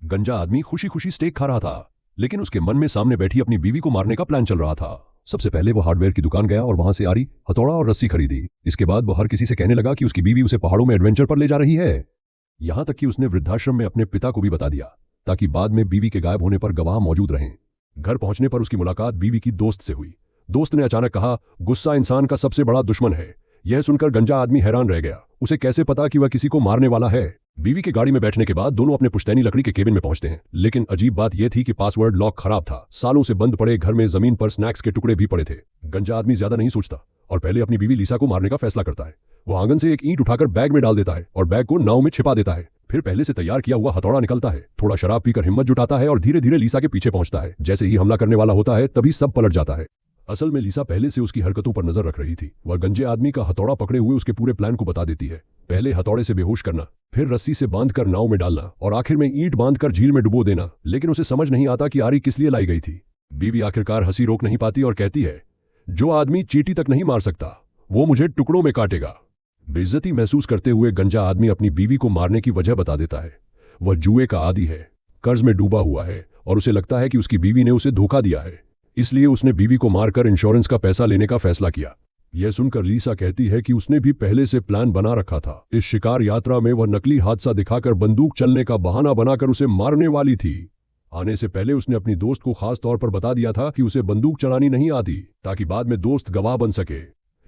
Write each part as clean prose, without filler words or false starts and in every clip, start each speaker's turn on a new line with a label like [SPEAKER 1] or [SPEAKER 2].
[SPEAKER 1] गंजा आदमी खुशी खुशी स्टेक खा रहा था, लेकिन उसके मन में सामने बैठी अपनी बीवी को मारने का प्लान चल रहा था। सबसे पहले वो हार्डवेयर की दुकान गया और वहां से आरी, हथौड़ा और रस्सी खरीदी। इसके बाद वो हर किसी से कहने लगा कि उसकी बीवी उसे पहाड़ों में एडवेंचर पर ले जा रही है। यहाँ तक कि उसने वृद्धाश्रम में अपने पिता को भी बता दिया, ताकि बाद में बीवी के गायब होने पर गवाह मौजूद रहें। घर पहुंचने पर उसकी मुलाकात बीवी की दोस्त से हुई। दोस्त ने अचानक कहा, गुस्सा इंसान का सबसे बड़ा दुश्मन है। यह सुनकर गंजा आदमी हैरान रह गया। उसे कैसे पता कि वह किसी को मारने वाला है। बीवी की गाड़ी में बैठने के बाद दोनों अपने पुश्तैनी लकड़ी के केबिन में पहुंचते हैं, लेकिन अजीब बात यह थी कि पासवर्ड लॉक खराब था। सालों से बंद पड़े घर में जमीन पर स्नैक्स के टुकड़े भी पड़े थे। गंजा आदमी ज्यादा नहीं सोचता और पहले अपनी बीवी लीसा को मारने का फैसला करता है। वो आंगन से एक ईंट उठाकर बैग में डाल देता है और बैग को नाव में छिपा देता है। फिर पहले से तैयार किया हुआ हथौड़ा निकलता है, थोड़ा शराब पीकर हिम्मत जुटाता है और धीरे धीरे लीसा के पीछे पहुंचता है। जैसे ही हमला करने वाला होता है तभी सब पलट जाता है। असल में लीसा पहले से उसकी हरकतों पर नजर रख रही थी। वह गंजे आदमी का हथौड़ा पकड़े हुए उसके पूरे प्लान को बता देती है। पहले हथौड़े से बेहोश करना, फिर रस्सी से बांधकर नाव में डालना और आखिर में ईंट बांधकर झील में डुबो देना। लेकिन उसे समझ नहीं आता कि आरी किस लिए लाई गई थी। बीवी आखिरकार हंसी रोक नहीं पाती और कहती है, जो आदमी चींटी तक नहीं मार सकता वो मुझे टुकड़ों में काटेगा। बेइज्जती महसूस करते हुए गंजा आदमी अपनी बीवी को मारने की वजह बता देता है। वह जुए का आदी है, कर्ज में डूबा हुआ है और उसे लगता है कि उसकी बीवी ने उसे धोखा दिया है, इसलिए उसने बीवी को मारकर इंश्योरेंस का पैसा लेने का फैसला किया। यह सुनकर लीसा कहती है कि उसने भी पहले से प्लान बना रखा था। इस शिकार यात्रा में वह नकली हादसा दिखाकर बंदूक चलने का बहाना बनाकर उसे मारने वाली थी। आने से पहले उसने अपनी दोस्त को खास तौर पर बता दिया था कि उसे बंदूक चलानी नहीं आती, ताकि बाद में दोस्त गवाह बन सके।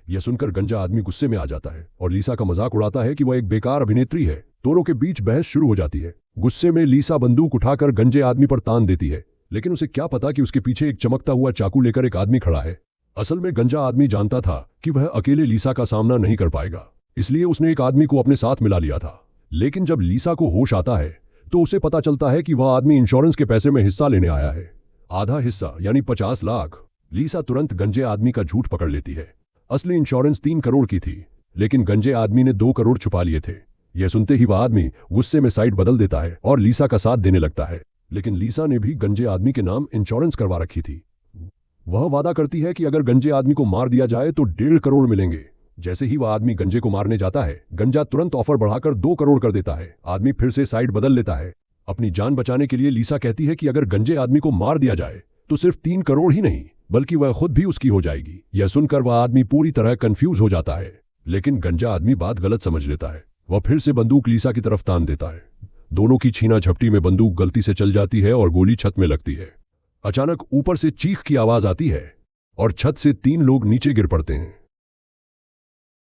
[SPEAKER 1] यह सुनकर गंजा आदमी गुस्से में आ जाता है और लीसा का मजाक उड़ाता है कि वह एक बेकार अभिनेत्री है। दोनों के बीच बहस शुरू हो जाती है। गुस्से में लीसा बंदूक उठाकर गंजे आदमी पर तान देती है, लेकिन उसे क्या पता कि उसके पीछे एक चमकता हुआ चाकू लेकर एक आदमी खड़ा है। असल में गंजा आदमी जानता था कि वह अकेले लीसा का सामना नहीं कर पाएगा, इसलिए उसने एक आदमी को अपने साथ मिला लिया था। लेकिन जब लीसा को होश आता है तो उसे पता चलता है कि वह आदमी इंश्योरेंस के पैसे में हिस्सा लेने आया है, आधा हिस्सा यानी 50 लाख। लीसा तुरंत गंजे आदमी का झूठ पकड़ लेती है। असली इंश्योरेंस 3 करोड़ की थी, लेकिन गंजे आदमी ने 2 करोड़ छुपा लिए थे। यह सुनते ही वह आदमी गुस्से में साइड बदल देता है और लीसा का साथ देने लगता है। लेकिन लीसा ने भी गंजे आदमी के नाम इंश्योरेंस करवा रखी थी। वह वादा करती है कि अगर गंजे आदमी को मार दिया जाए तो 1.5 करोड़ मिलेंगे। जैसे ही वह आदमी गंजे को मारने जाता है, गंजा तुरंत ऑफर बढ़ाकर 2 करोड़ कर देता है। आदमी फिर से साइड बदल लेता है। अपनी जान बचाने के लिए लीसा कहती है कि अगर गंजे आदमी को मार दिया जाए तो सिर्फ 3 करोड़ ही नहीं, बल्कि वह खुद भी उसकी हो जाएगी। यह सुनकर वह आदमी पूरी तरह कंफ्यूज हो जाता है, लेकिन गंजा आदमी बात गलत समझ लेता है। वह फिर से बंदूक लीसा की तरफ तान देता है। दोनों की छीना झपटी में बंदूक गलती से चल जाती है और गोली छत में लगती है। अचानक ऊपर से चीख की आवाज आती है और छत से 3 लोग नीचे गिर पड़ते हैं।